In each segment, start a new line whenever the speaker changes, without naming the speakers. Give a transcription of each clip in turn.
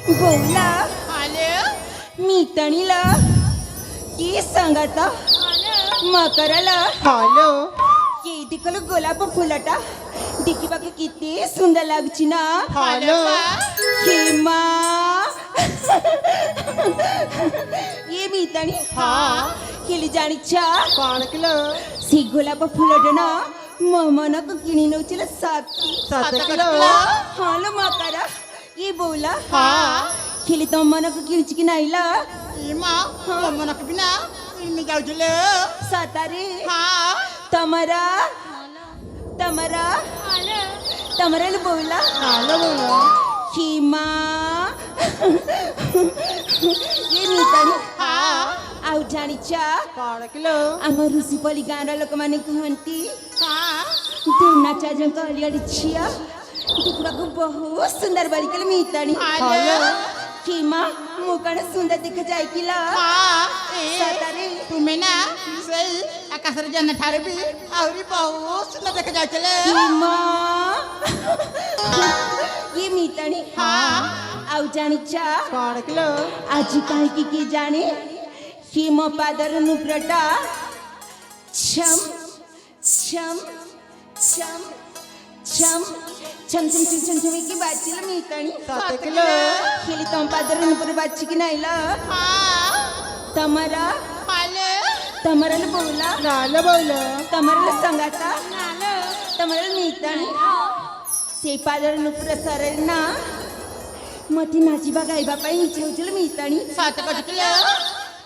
बोला
हॅलो
मी तणीला की सांगाता मकरला
हॅलो
की तिकल गोलाप फुलटा दिकी बाकी किती सुंदर लागची ना
हॅलो
हेमा ये मी तणी
हाँ
केली जाणीच्या
कौन किलो
सी गोलाप फुलटना ममनक किणी नवचिला साथी
7 किलो
हालो मकरा ये बोला
हाँ
केली तो मनक किणची की नाहीला
इमा मम्मा नक बिना ଇନେ ଯାଉଥିଲେ
ସତରେ
ହଁ
ତମର ତମର ତମର ବୋଉଲା
ହାଲୋ ବୋଲ
କ୍ଷୀମା ଇଏ ମିତାଣି
ହଁ
ଆଉ ଜାଣିଛ
କଣ କିଲୋ
ଆମ ଋଷିପଲ୍ଲୀ ଗାଁର ଲୋକମାନେ କୁହନ୍ତି
ହଁ
ଦ୍ରୋଣାଚାର୍ଯ୍ୟଙ୍କ ଅଲିଆଡ଼ି ଝିଅ ଦେଖିବାକୁ ବହୁତ ସୁନ୍ଦର ବଳିକଲେ ମିତାଣି
ହାଲୋ
କ୍ଷୀମା ମୁଁ କଣ ସୁନ୍ଦର ଦେଖା ଯାଇକିଲ ସତରେ
ତୁମେ ନା ସେଇ ଆକାଶରେ ଜହ୍ନ ଠାରୁ ବି ଆହୁରି ବହୁତ ସୁନ୍ଦର ଦେଖା ଯାଉଥିଲେ
କ୍ଷୀମା ଇଏ ମିତାଣି
ହଁ
ଆଉ ଜାଣିଛ
କଣ କିଲୋ
ଆଜି କାହିଁକି କି ଜାଣେ ହିମ ପାଦର ନୁଗ୍ରଟା ଛମ୍ ଛମ୍ ଛମ୍ ଛମ୍ ଛମ୍ ଛମ୍ ଛମ୍ ଛମ୍ ଛମ୍ କି ବାଜିଲା ମିତାଣି
ସତେ କିଲୋ
ହେଲି ତମ ପାଦର ନୁଗ୍ର ବାଜିକି ନାଇଲ
ହଁ
ତମର
ହାଲୋ
ତମର ବୋଉଲା
ନାଲୋ ବୋଲ
ତମର ସଙ୍ଗାତା ତମର ମିତାଣି ସେଇ ପାଦର ନୁଗ୍ର ସରରେ ନା ମତେ ନାଚିବା ଗାଇବା ପାଇଁ ଇଚ୍ଛା ହଉଥିଲା ମିତାଣି
ସତେ କହୁଥିଲେ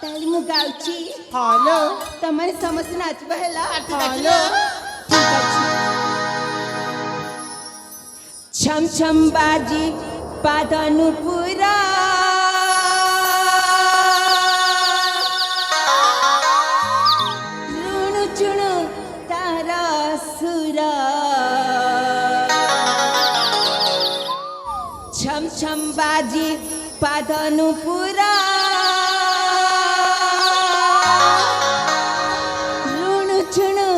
ତାହେଲେ ମୁଁ ଗାଉଛି
ହାଲୋ
ତମେ ସମସ୍ତେ ନାଚିବା ହେଲା
ହାଲୋ
ଠିକ ଅଛି ଛମ୍ ଛମ୍ ବାଜି ପାଦନୁପୁରା ରୁଣୁ ଚୁଣୁ ତାର ସୁର ଛମ୍ ଛମ୍ ବାଜି ପାଦନୁପୁରା ରୁଣୁ ଚୁଣୁ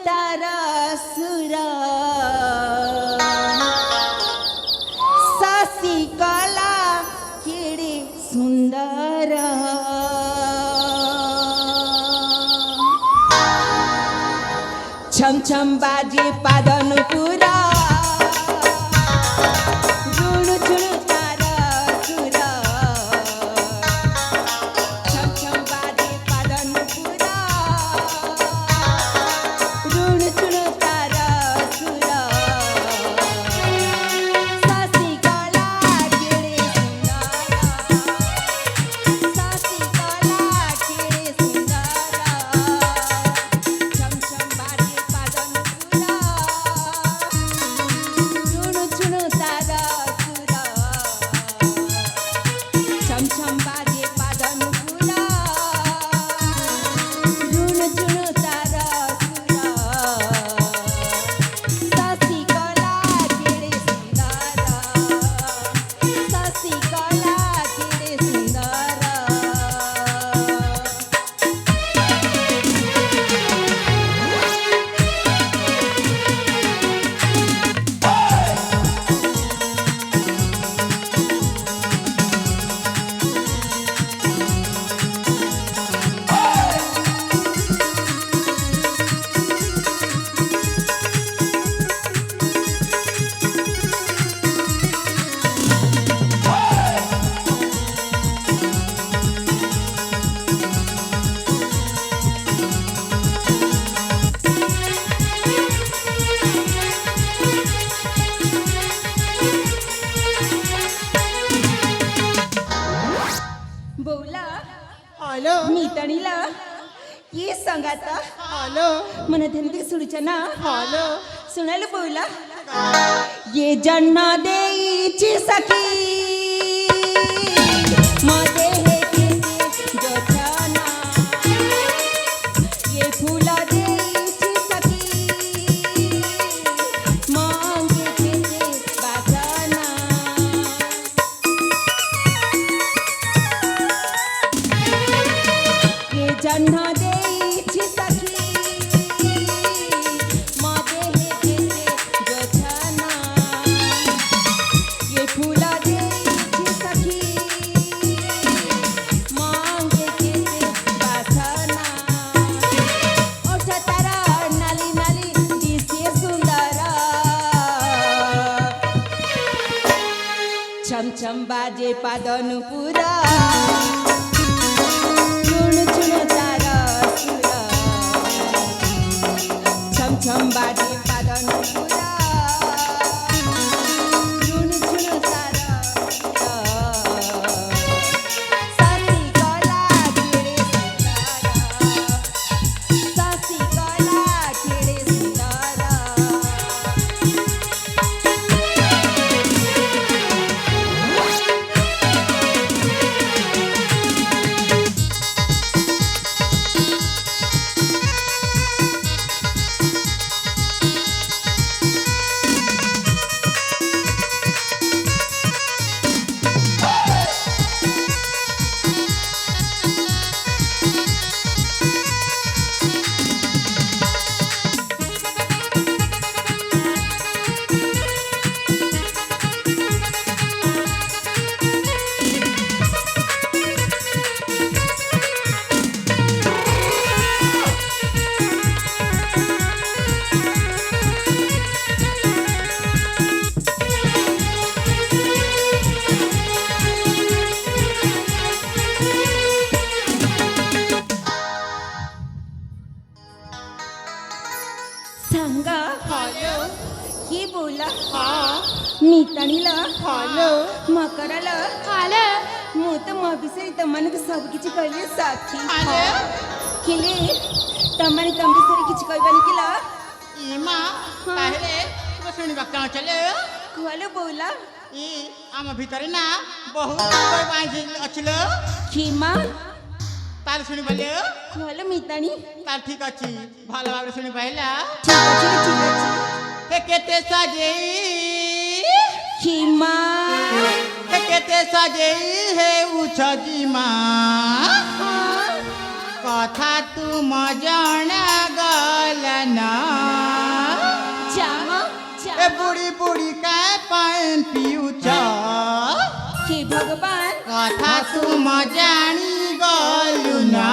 ତାର ସୁର सासी कला केड़े सुंदर छम छम बाजे पादन पूरा रुणु चुणु तारा सुरा छम छम बाजे पादन पूरा रुणु चुणु तारा सुरा सासी कला केड़े सुंदरा छम छम बाजे पादन पूरा रुणु चुणु तारा सुरा छम छम बाजे पादन पूरा रुणु चुणु तारा सुरा सासी कला केड़े सुंदरा सासी कला केड़े सुंदरा बोला
हालो
मीतणीला ये सांगाता
हालो
मन धनते सुडूच्या ना
हालो
सुनायला बोला ये जन्ना देईची सखी मध्ये हे केसे जोछाना ये फुला देईची सखी मांगे केसे बाजाना ये जन्ना देईची सखी मध्ये हे केसे जोछाना ये फुला देईची सखी मांगे केसे बाजाना ओठ तारा नाली नाली दिसे सुंदरा छम छम बाजे पादन पूरा चुण चुण तारा सुरा छम छम बाजे पादन पूरा चुण चुण तारा सुरा सासी कला केड़े सुंदरा
हॅलो
हे बोला
हा
ମିତାଣିଲ
ହ୍ୟାଲୋ
ମକରଲ
ହ୍ୟାଲୋ
ମୁଁ ତ ମୋ ବିଷୟରେ ତମାନଙ୍କୁ ସବୁ କିଛି କହିଲି ସାଥୀ
ହ୍ୟାଲୋ
ହେଲେ ତମାନେ ତମ ବିଷୟରେ କିଛି କହିବାନି କିଲ
ଇମା ତାହେଲେ ତୁ ଶୁଣିବାକୁ ଚାହୁଁଛଲେ
କୁହଲ ବୋଲା
ଇ ଆମ ଭିତରେ ନା ବହୁତ ଅଛିଲ
କ୍ଷୀମା
ତାର ଶୁଣିପାରିଲେ
କୁହଲ ମିତାଣି
ତାର ଠିକ ଅଛି ଭଲ ଭାବରେ ଶୁଣି ପାଇଲା
ଠିକ ଅଛି ଠିକ ଅଛି
ହେ କେତେ ସଜେଇ
କ୍ଷୀମା
ହେ କେତେ ସଜେଇ ହେଉଛ ଜିମା କଥା ତୁମ ଜଣା ଗଲ ନା
ଜାମ
ଏ ବୁଢ଼ୀ ବୁଢ଼ୀ କା ପାଏନ୍ ପିଉଛ
हे भगवान
କଥା ତୁମ ଜାଣି ଗଲୁ ନା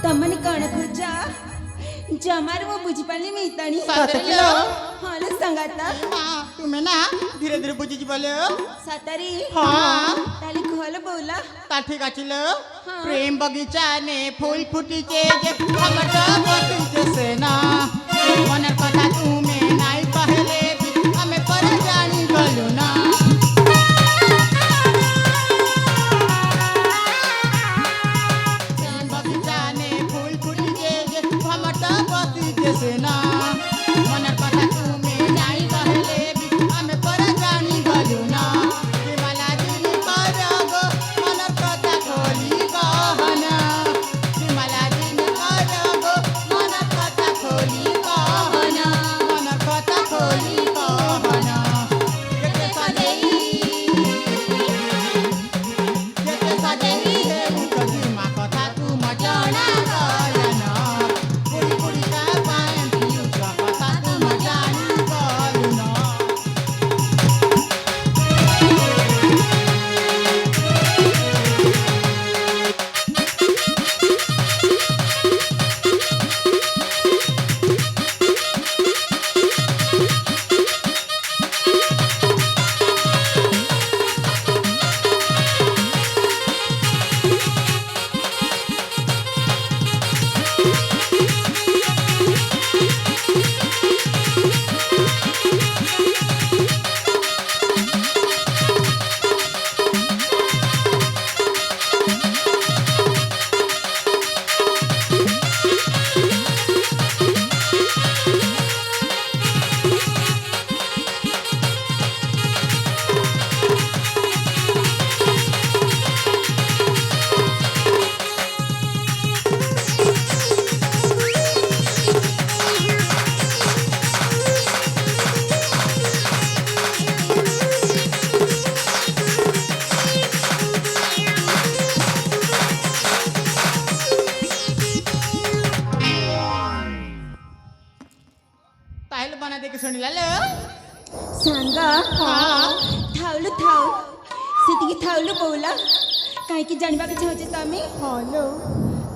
तमने कण खोजा जमार वो बुझी पाली मितानी
सतरिलो
हाले संगाता
तुम्हें ना धीरे धीरे बुझी बोले
सतरी
हाँ
ताली खोल बोला
ता ठीक आछिल प्रेम बगीचा ने फूल फुटीचे जे हमर बगीचे से ना मनर कथा तुम्हें नाई पहले भी हमें पर जानी गलु ना प्रेम बगीचा ने फूल फुटीचे जे हमर बगीचे से ना मनर कथा तुम्हें नाई पहले भी हमें पर जानी गलु ना हिमालय दिल करगो मनर कथा खोली कहना हिमालय दिल करगो मनर कथा खोली कहना मनर कथा खोली कहना केते सदेही हे मुकदिमा कथा तुम जाना गलना पुरी पुरी का पाएं पियु देखि सुनिला लो
सांग
हाँ
थाउलु थाउ सेतिकी थाउलु बोला काईकि जानिबा के चाहछे तमे
हेलो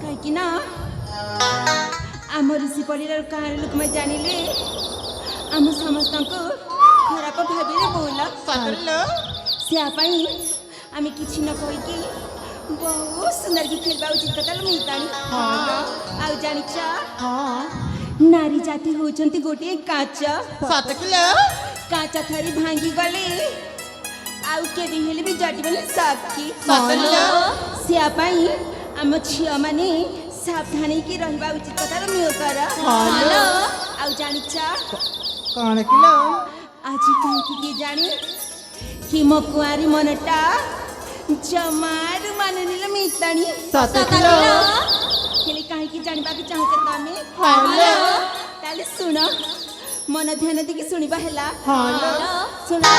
काईकि ना आम ऋषि परिवार कहानी लोक में जानिले आम समस्त को खराब भाविले बोला
सतलो
से पाई आमे किछि न कहि कि बहुत सुंदर की खेलबा उचित कतल मितानी
हाँ
आउ जानिचा
हाँ
नारी जाति होचंती गोटे काचा
7 किलो
काचा थरी भांगी गले आउ के दिहेले भी जटिबले साकी
सतलो
से पाई आम छिया माने सावधानी की रहबा उचित कतल मियो कर
हेलो
आउ जानिचा
कौन किलो
आजी काहे की जाने कि मो कुआरी मनटा जमार माननिल मितानी
7 किलो
खेले काहे की जानिबा के चाहते तमे
हेलो
ताले सुन मन ध्यान देके सुनिबा हैला
हेलो
सुना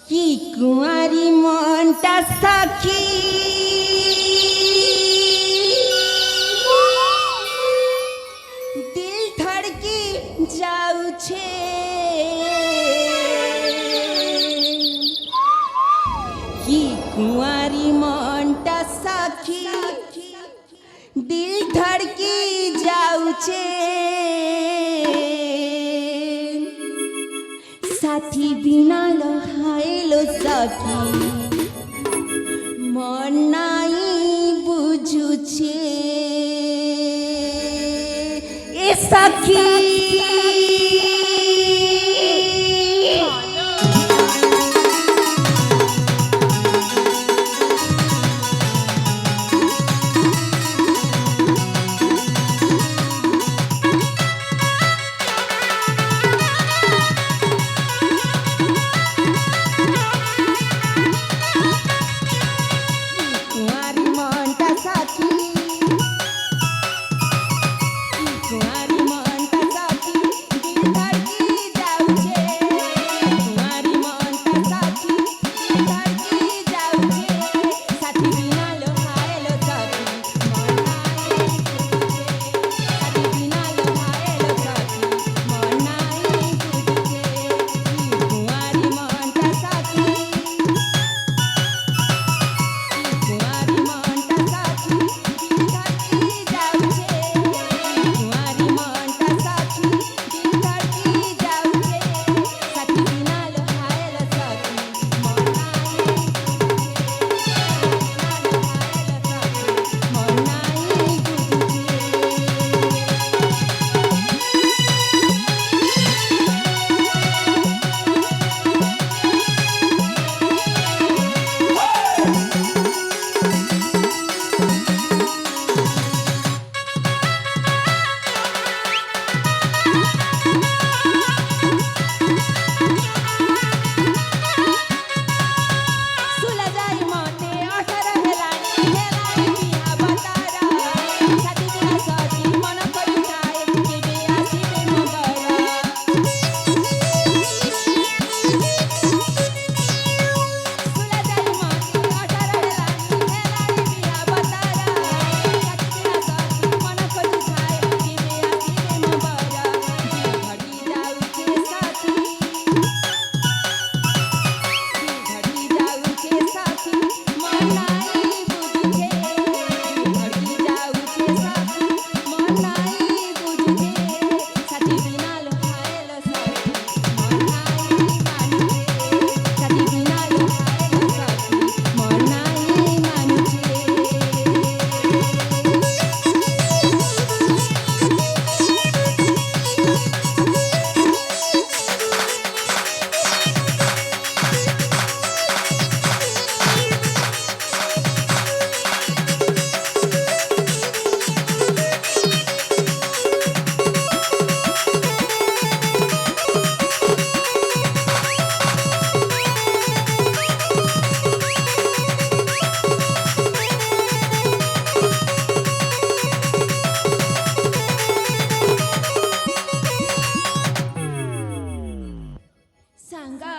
कि कुआरी मनटा सखी दिल धड़की जाऊ छे कि कुआरी मनटा सखी दिल धड़की जाऊ छे साथी बिना लहायलो सखी मन नाई बुझु छे ए सखी कुंवारी मनटा साथी कुंवारी मनटा साथी दिल धड़की जाऊ छे कुंवारी मनटा साथी दिल धड़की जाऊ छे साथी बिना लोहाएलो सखी मन नाई बुझे साथी बिना लोहाएलो सखी मन नाई बुझे कुंवारी मनटा साथी कुंवारी मनटा साथी दिल धड़की जाऊ छे कुंवारी मनटा साथी दिल धड़की जाऊ छे साथी बिना लोहाएलो सखी मन नाई सुला जाई मते अठर हेलानी हेलाई बिहा बतारा साथी बिना सखी मन परिताए केबे आसीबे मगरा सुला जाई मते अठर हेलानी हेलाई बिहा बतारा साथी बिना सखी मन परिताए केबे आसीबे मगरा घड़ी जाऊ छे साथी घड़ी जाऊ छे साथी मन नाई बुझे घड़ी जाऊ छे साथी मन नाई बुझे साथी बिना लोहाएलो सखी मन नाई मानुछे साथी बिना लोहाएलो सखी मन नाई मानुछे सांगा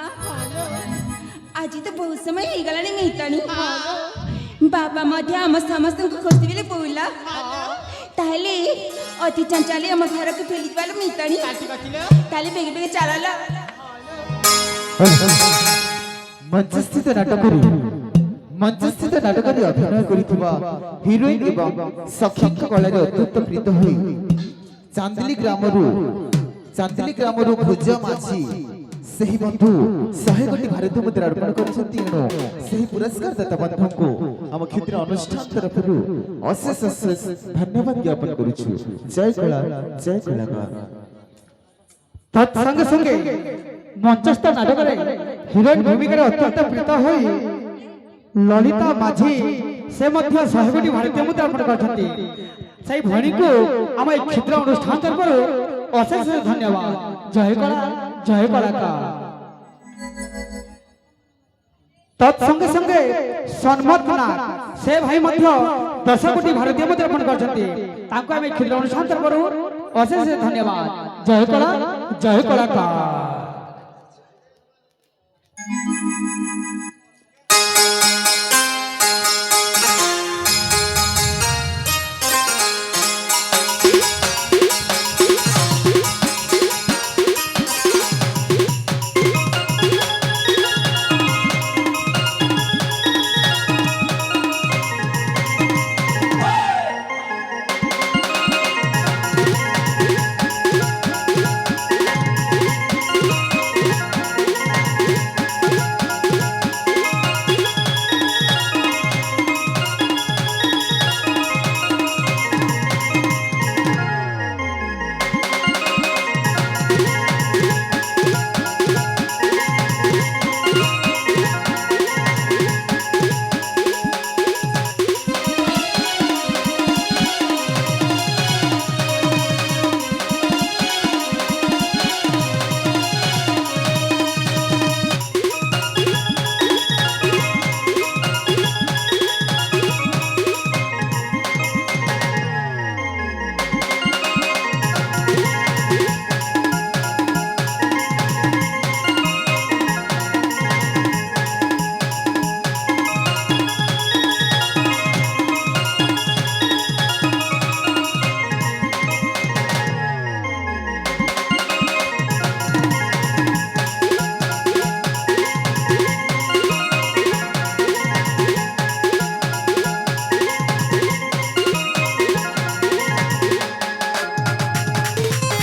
आज तो बहुत समय हो गला मितानी बाबा मध्य आम समस्त खोजते बोला তাহলে অতি চঞ্চলে আমার ঘরকে ফেলি দিবালো মিতানি
কাটি কাটিলে
তাহলে বেগে বেগে চালালো
মঞ্চস্থিত নাটকରେ ଅଭିନୟ କରିଥିବା ହିରୋଇନ ଏବଂ ସଖୀଙ୍କ କଳାରେ ଅତ୍ୟନ୍ତ ପ୍ରୀତ ହୋଇ ଚାନ୍ଦିଲି ଗ୍ରାମରୁ ଭୁଜ ମାଝି ସେହି ବନ୍ଧୁ 100 କୋଟି ଭାରତୀୟ ମୁଦ୍ରା ଅର୍ପଣ କରିଛନ୍ତି। ଏଣୁ ସେହି ପୁରସ୍କାର ଦାତା ବନ୍ଧୁଙ୍କୁ ଆମ କ୍ଷୁଦ୍ର ଅନୁଷ୍ଠାନ ତରଫରୁ ଅଶେଷ ଅଶେଷ ଧନ୍ୟବାଦ ଜ୍ଞାପନ କରୁଛୁ। ଜୟ କଳାକାର।
ତତ୍ସଙ୍ଗେ ସଙ୍ଗେ ମଞ୍ଚସ୍ଥ ନାଟକରେ ହିରୋଇନ ଭୂମିକାରେ ଅତ୍ୟନ୍ତ ପ୍ରୀତ ହୋଇ ଲଳିତା ମାଝି ସେ ମଧ୍ୟ 100 କୋଟି ଭାରତୀୟ ମୁଦ୍ରା ଅର୍ପଣ କରିଛନ୍ତି। ସେହି ଭଉଣୀକୁ ଆମ ଏହି କ୍ଷୁଦ୍ର ଅନୁଷ୍ଠାନ ତରଫରୁ ଅଶେଷ ଧନ୍ୟବାଦ। ଜୟ କଳାକାର। ତତ୍ସଙ୍ଗେ ସଙ୍ଗେ ସନ୍ମତ ନାଥ ସେ ଭାଇ ମଧ୍ୟ 10 କୋଟି ଭାରତୀୟ ମୁଦ୍ରା ଅର୍ପଣ କରିଛନ୍ତି। ତାଙ୍କୁ ଆମେ କ୍ଷୁଦ୍ର ଅନୁଷ୍ଠାନ ତରଫରୁ ଅଶେଷ ଧନ୍ୟବାଦ। ଜୟ କଳାକାର।